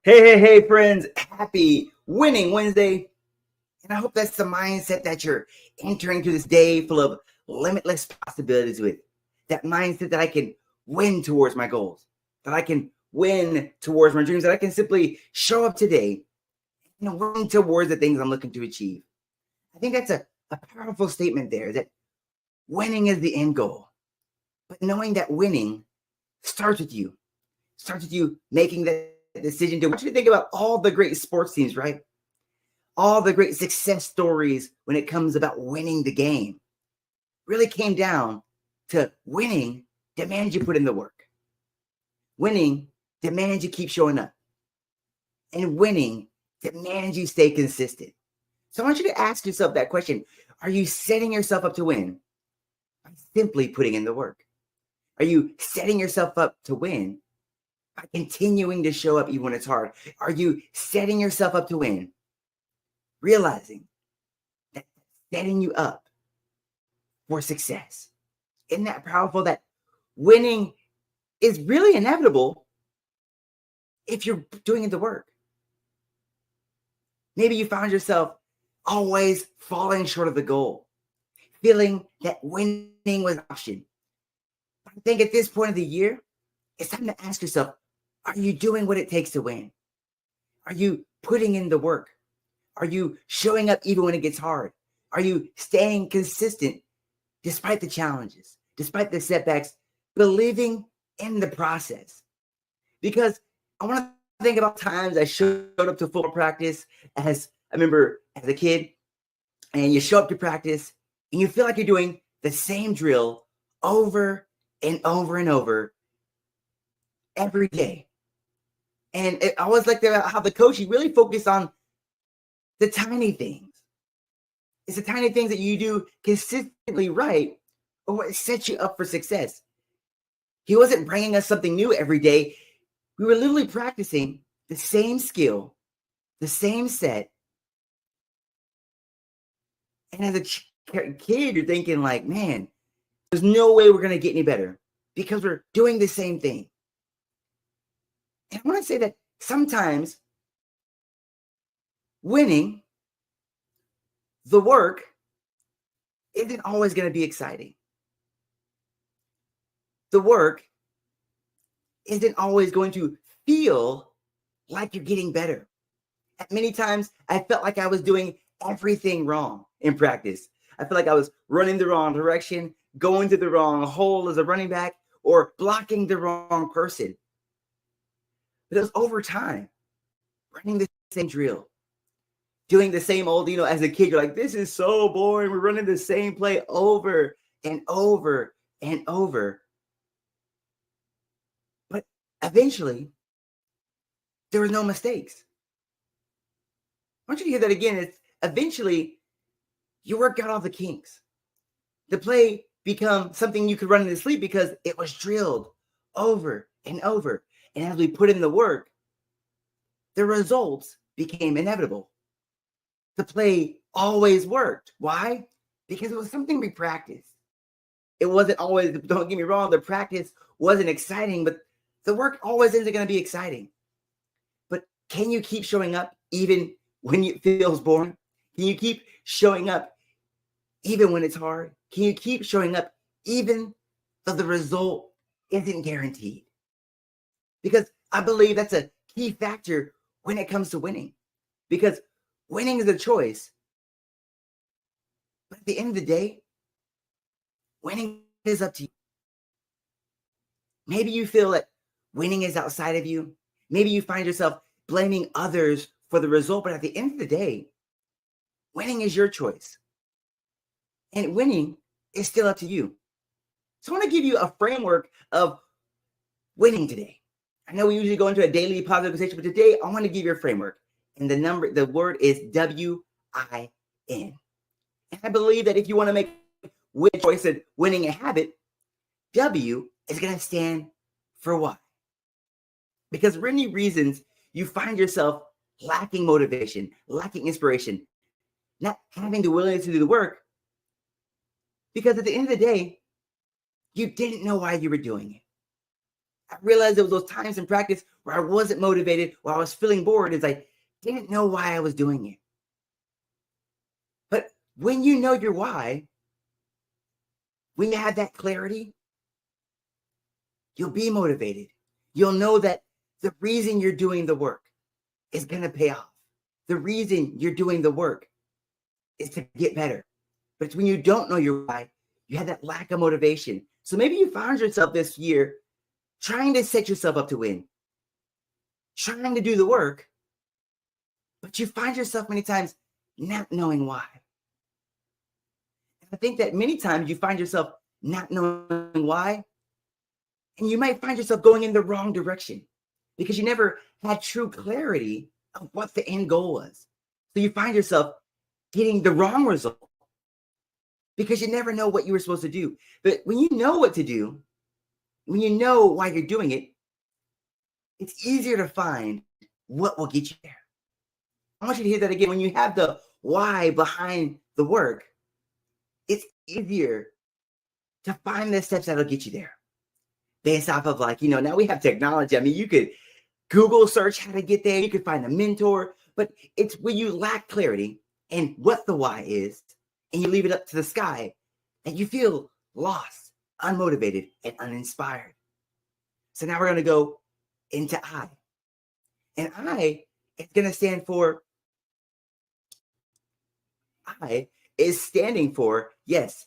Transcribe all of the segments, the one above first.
Hey, friends. Happy Winning Wednesday. And I hope that's the mindset that you're entering to this day full of limitless possibilities with. That mindset that I can win towards my goals, that I can win towards my dreams, that I can simply show up today and win towards the things I'm looking to achieve. I think that's a powerful statement there, that winning is the end goal. But knowing that winning starts with you making that decision to. I want you to think about all the great sports teams, right? All the great success stories when it comes about winning the game really came down to winning demands you put in the work. Winning demands you keep showing up. And winning demands you stay consistent. So I want you to ask yourself that question. Are you setting yourself up to win by simply putting in the work? Are you setting yourself up to win by continuing to show up even when it's hard? Are you setting yourself up to win, realizing that setting you up for success? Isn't that powerful? That winning is really inevitable if you're doing the work. Maybe you found yourself always falling short of the goal, feeling that winning was an option. I think at this point of the year, it's time to ask yourself, are you doing what it takes to win? Are you putting in the work? Are you showing up even when it gets hard? Are you staying consistent despite the challenges, despite the setbacks, believing in the process? Because I want to think about times I showed up to football practice I remember as a kid, and you show up to practice and you feel like you're doing the same drill over and over and over every day. And I always like how the coach, he really focused on the tiny things. It's the tiny things that you do consistently right, or what sets you up for success. He wasn't bringing us something new every day. We were literally practicing the same skill, the same set. And as a kid, you're thinking like, man, there's no way we're going to get any better because we're doing the same thing. And I want to say that sometimes winning the work isn't always going to be exciting. The work isn't always going to feel like you're getting better. At many times, I felt like I was doing everything wrong in practice. I feel like I was running the wrong direction, going to the wrong hole as a running back, or blocking the wrong person. But it was over time, running the same drill, doing the same old, as a kid, you're like, this is so boring. We're running the same play over and over and over. But eventually, there were no mistakes. I want you to hear that again. It's eventually, you work out all the kinks. The play become something you could run in your sleep because it was drilled over and over. And as we put in the work, the results became inevitable. The play always worked. Why? Because it was something we practiced. It wasn't always, don't get me wrong, the practice wasn't exciting, but the work always isn't going to be exciting. But can you keep showing up even when it feels boring? Can you keep showing up even when it's hard? Can you keep showing up even though the result isn't guaranteed? Because I believe that's a key factor when it comes to winning. Because winning is a choice. But at the end of the day, winning is up to you. Maybe you feel that winning is outside of you. Maybe you find yourself blaming others for the result. But at the end of the day, winning is your choice. And winning is still up to you. So I want to give you a framework of winning today. I know we usually go into a daily positive conversation, but today I want to give you a framework. And the word is WIN. And I believe that if you want to make win choice and winning a habit, W is going to stand for why. Because for many reasons, you find yourself lacking motivation, lacking inspiration, not having the willingness to do the work. Because at the end of the day, you didn't know why you were doing it. I realized there was those times in practice where I wasn't motivated, where I was feeling bored, is I didn't know why I was doing it. But when you know your why, when you have that clarity, you'll be motivated. You'll know that the reason you're doing the work is going to pay off. The reason you're doing the work is to get better. But it's when you don't know your why, you have that lack of motivation. So maybe you found yourself this year trying to set yourself up to win, trying to do the work, but you find yourself many times not knowing why. And I think that many times you find yourself not knowing why, and you might find yourself going in the wrong direction because you never had true clarity of what the end goal was. So you find yourself getting the wrong result because you never know what you were supposed to do. But when you know what to do, when you know why you're doing it, it's easier to find what will get you there. I want you to hear that again. When you have the why behind the work, it's easier to find the steps that'll get you there. Based off of now we have technology. I mean, you could Google search how to get there. You could find a mentor, but it's when you lack clarity and what the why is, and you leave it up to the sky, that you feel lost, unmotivated, and uninspired. So now we're going to go into I. And I is going to stand for, I is standing for, yes.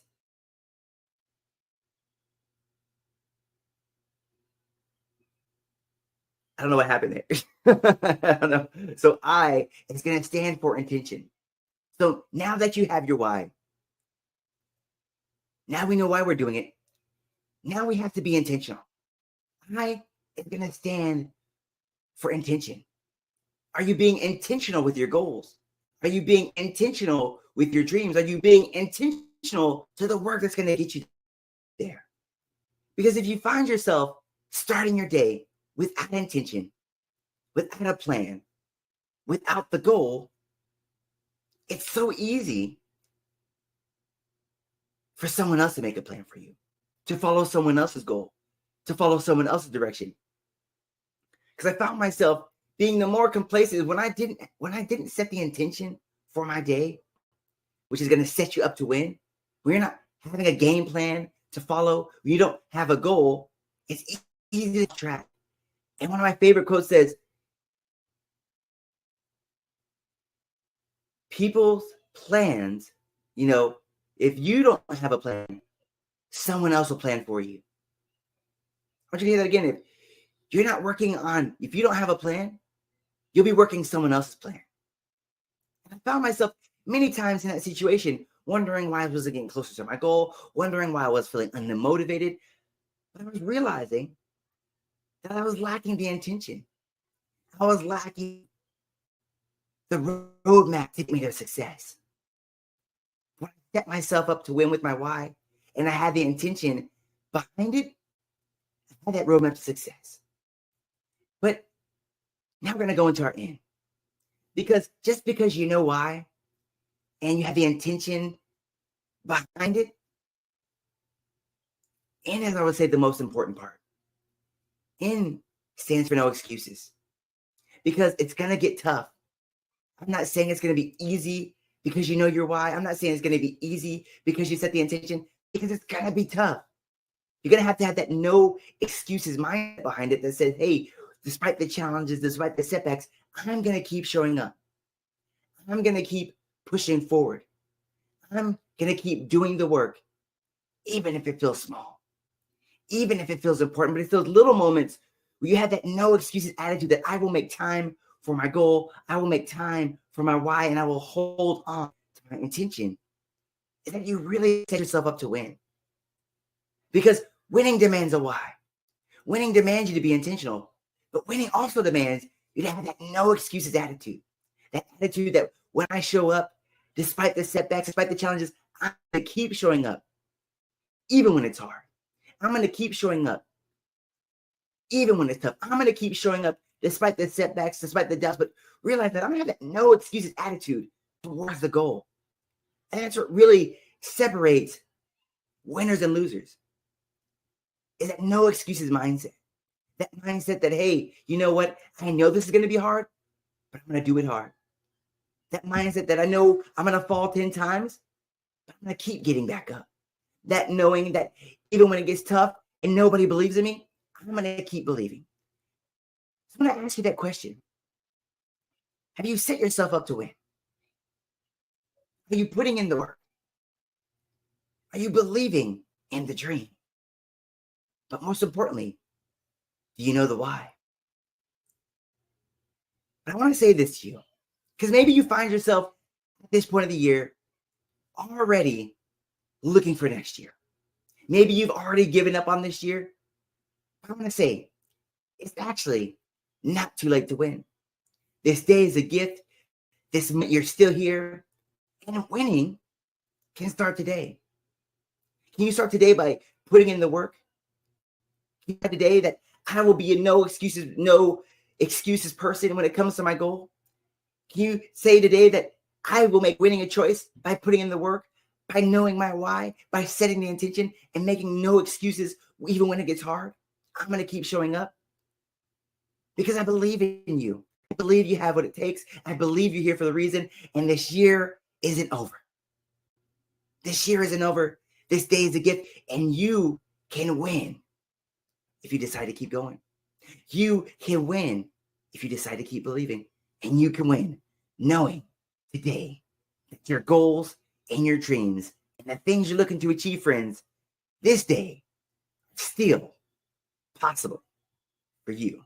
I don't know what happened there. I don't know. So I is going to stand for intention. So now that you have your why, now we know why we're doing it. Now we have to be intentional. I is going to stand for intention. Are you being intentional with your goals? Are you being intentional with your dreams? Are you being intentional to the work that's going to get you there? Because if you find yourself starting your day without intention, without a plan, without the goal, it's so easy for someone else to make a plan for you, to follow someone else's goal, to follow someone else's direction. Because I found myself being the more complacent when I didn't set the intention for my day, which is going to set you up to win. When you're not having a game plan to follow, when you don't have a goal, it's easy to track. And one of my favorite quotes says, people's plans, if you don't have a plan, someone else will plan for you. I want you to hear that again. If you don't have a plan, you'll be working someone else's plan. And I found myself many times in that situation, wondering why I wasn't getting closer to my goal, wondering why I was feeling unmotivated. But I was realizing that I was lacking the intention. I was lacking the roadmap to get me to success. When I set myself up to win with my why, and I had the intention behind it, I had that roadmap to success. But now we're going to go into our end. Because just because you know why, and you have the intention behind it, and as I would say, the most important part, N stands for no excuses. Because it's going to get tough. I'm not saying it's going to be easy because you know your why. I'm not saying it's going to be easy because you set the intention, because it's going to be tough. You're going to have that no excuses mind behind it that says, hey, despite the challenges, despite the setbacks, I'm going to keep showing up. I'm going to keep pushing forward. I'm going to keep doing the work, even if it feels small, even if it feels important. But it's those little moments where you have that no excuses attitude that I will make time for my goal. I will make time for my why, and I will hold on to my intention. Is that you really set yourself up to win. Because winning demands a why. Winning demands you to be intentional, but winning also demands you to have that no excuses attitude. That attitude that when I show up, despite the setbacks, despite the challenges, I'm going to keep showing up, even when it's hard. I'm going to keep showing up, even when it's tough. I'm going to keep showing up despite the setbacks, despite the doubts, but realize that I'm going to have that no excuses attitude towards the goal. And that's what really separates winners and losers, is that no excuses mindset. That mindset that, hey, you know what? I know this is going to be hard, but I'm going to do it hard. That mindset that I know I'm going to fall 10 times, but I'm going to keep getting back up. That knowing that even when it gets tough and nobody believes in me, I'm going to keep believing. So I'm going to ask you that question. Have you set yourself up to win? Are you putting in the work? Are you believing in the dream? But most importantly, do you know the why? But I want to say this to you because maybe you find yourself at this point of the year already looking for next year. Maybe you've already given up on this year. I want to say it's actually not too late to win. This day is a gift. You're still here, and winning can start today. Can you start today by putting in the work? Can you start today that I will be a no excuses person when it comes to my goal? Can you say today that I will make winning a choice by putting in the work, by knowing my why, by setting the intention and making no excuses even when it gets hard? I'm going to keep showing up because I believe in you. I believe you have what it takes. I believe you're here for the reason. And this year isn't over. This year isn't over. This day is a gift, and you can win if you decide to keep going. You can win if you decide to keep believing, and you can win knowing today that your goals and your dreams and the things you're looking to achieve, friends, this day are still possible for you.